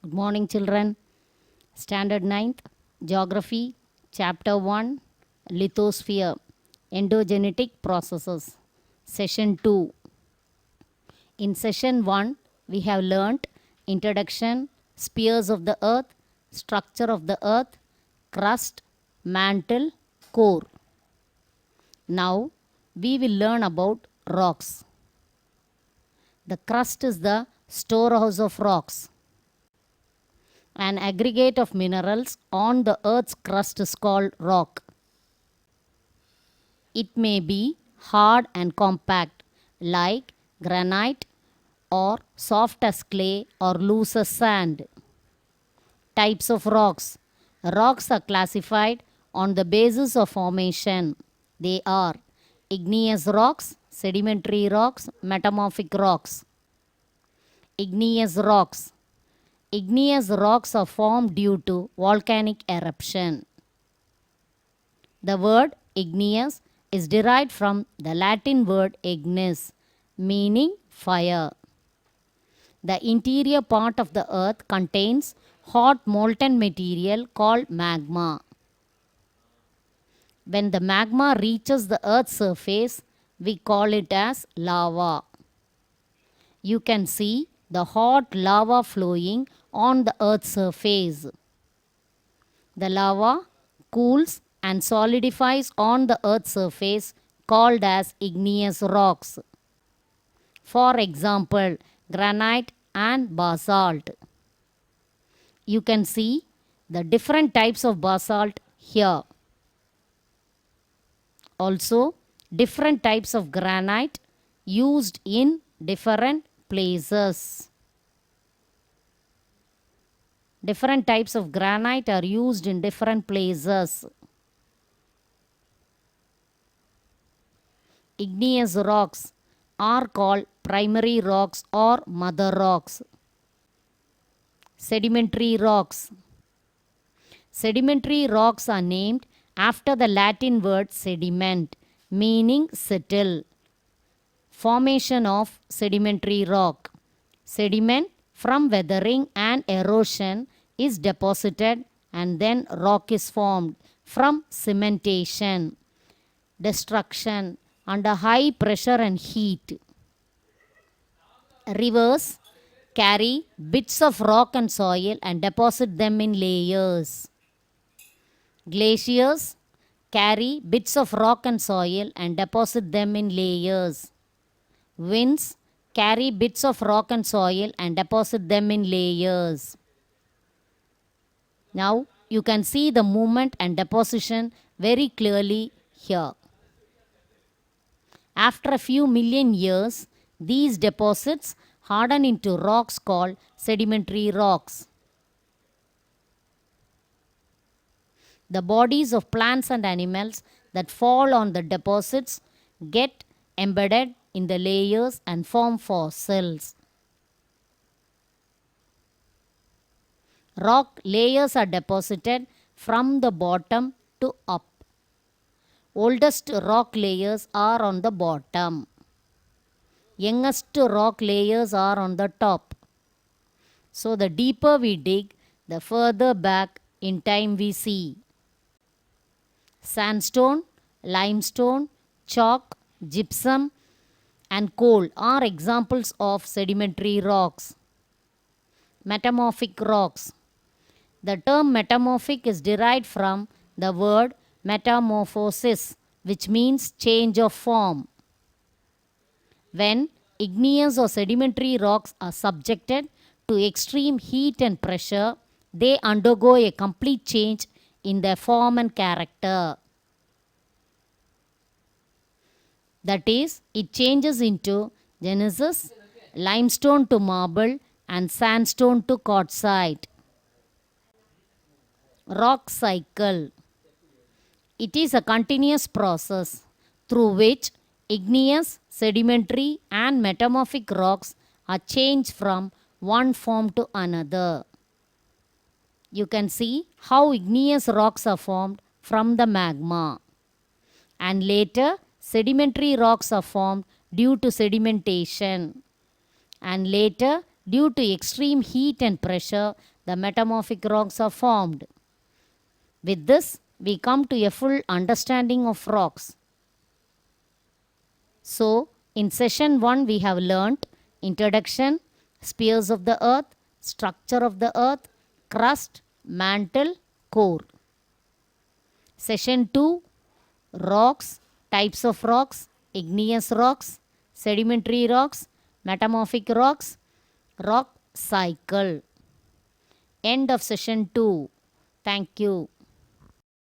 Good morning, children. Standard ninth, Geography, Chapter 1, Lithosphere, Endogenetic Processes, Session 2. In Session 1, we have learnt Introduction, Spheres of the Earth, Structure of the Earth, Crust, Mantle, Core. Now, we will learn about rocks. The crust is the storehouse of rocks. An aggregate of minerals on the Earth's crust is called rock. It may be hard and compact, like granite, or soft as clay or loose as sand. Types of rocks. Rocks are classified on the basis of formation. They are igneous rocks, sedimentary rocks, metamorphic rocks. Igneous rocks. Igneous rocks are formed due to volcanic eruption. The word igneous is derived from the Latin word ignis, meaning fire. The interior part of the earth contains hot molten material called magma. When the magma reaches the earth's surface, we call it as lava. You can see the hot lava flowing on the earth's surface. The lava cools and solidifies on the earth's surface, called as igneous rocks. For example, granite and basalt. You can see the different types of basalt here. Also, different types of granite used in different places. Different types of granite are used in different places. Igneous rocks are called primary rocks or mother rocks. Sedimentary rocks. Sedimentary rocks are named after the Latin word sediment, meaning settle. Formation of sedimentary rock. Sediment from weathering and erosion is deposited and then rock is formed from cementation, destruction under high pressure and heat. Rivers carry bits of rock and soil and deposit them in layers. Glaciers carry bits of rock and soil and deposit them in layers. Winds carry bits of rock and soil and deposit them in layers. Now you can see the movement and deposition very clearly here. After a few million years, these deposits harden into rocks called sedimentary rocks. The bodies of plants and animals that fall on the deposits get embedded in the layers and form fossils. Rock layers are deposited from the bottom to up. Oldest rock layers are on the bottom. Youngest rock layers are on the top. So the deeper we dig, the further back in time we see. Sandstone, limestone, chalk, gypsum, and coal are examples of sedimentary rocks. Metamorphic rocks. The term metamorphic is derived from the word metamorphosis, which means change of form. When igneous or sedimentary rocks are subjected to extreme heat and pressure, they undergo a complete change in their form and character. That is, it changes into genesis, limestone to marble, and sandstone to quartzite. Rock cycle. It is a continuous process through which igneous, sedimentary, and metamorphic rocks are changed from one form to another. You can see how igneous rocks are formed from the magma. And later, sedimentary rocks are formed due to sedimentation. And later, Due to extreme heat and pressure, the metamorphic rocks are formed. With this, we come to a full understanding of rocks. So, in session 1, we have learnt introduction, spheres of the earth, structure of the earth, crust, mantle, core. Session 2, rocks, types of rocks, igneous rocks, sedimentary rocks, metamorphic rocks, rock cycle. End of session 2. Thank you.